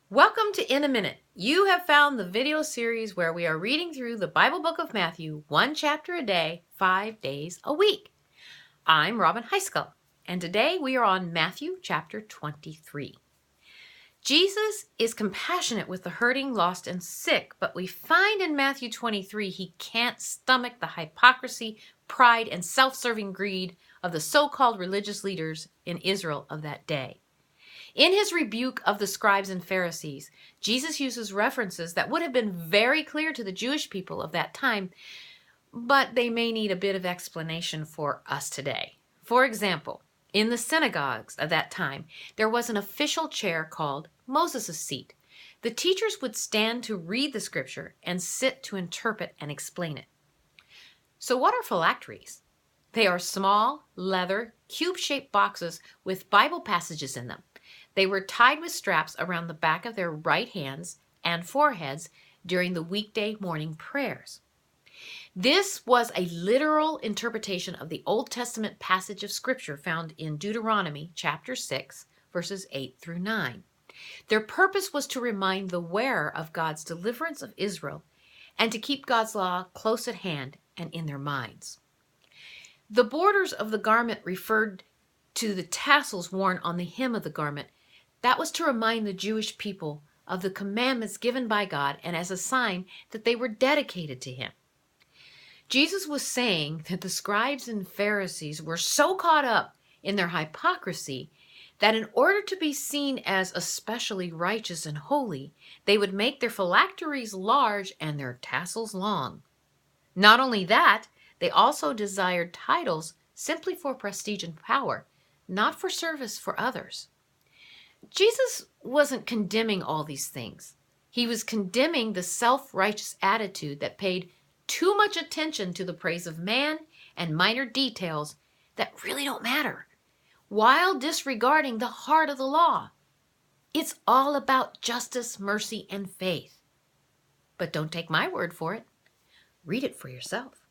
Welcome to In a Minute. You have found the video series where we are reading through the Bible book of Matthew, one chapter a day, 5 days a week. I'm Robin Heiskell, and today we are on Matthew chapter 23. Jesus is compassionate with the hurting, lost, and sick, but we find in Matthew 23 he can't stomach the hypocrisy, pride, and self-serving greed of the so-called religious leaders in Israel of that day. In his rebuke of the scribes and Pharisees, Jesus uses references that would have been very clear to the Jewish people of that time, but they may need a bit of explanation for us today. For example, in the synagogues of that time, there was an official chair called Moses' seat. The teachers would stand to read the scripture and sit to interpret and explain it. So what are phylacteries? They are small, leather, cube-shaped boxes with Bible passages in them. They were tied with straps around the back of their right hands and foreheads during the weekday morning prayers. This was a literal interpretation of the Old Testament passage of Scripture found in Deuteronomy chapter 6, verses 8 through 9. Their purpose was to remind the wearer of God's deliverance of Israel and to keep God's law close at hand and in their minds. The borders of the garment referred to the tassels worn on the hem of the garment. That was to remind the Jewish people of the commandments given by God and as a sign that they were dedicated to Him. Jesus was saying that the scribes and Pharisees were so caught up in their hypocrisy that in order to be seen as especially righteous and holy, they would make their phylacteries large and their tassels long. Not only that, they also desired titles simply for prestige and power, not for service for others. Jesus wasn't condemning all these things. He was condemning the self-righteous attitude that paid too much attention to the praise of man and minor details that really don't matter, while disregarding the heart of the law. It's all about justice, mercy, and faith. But don't take my word for it. Read it for yourself.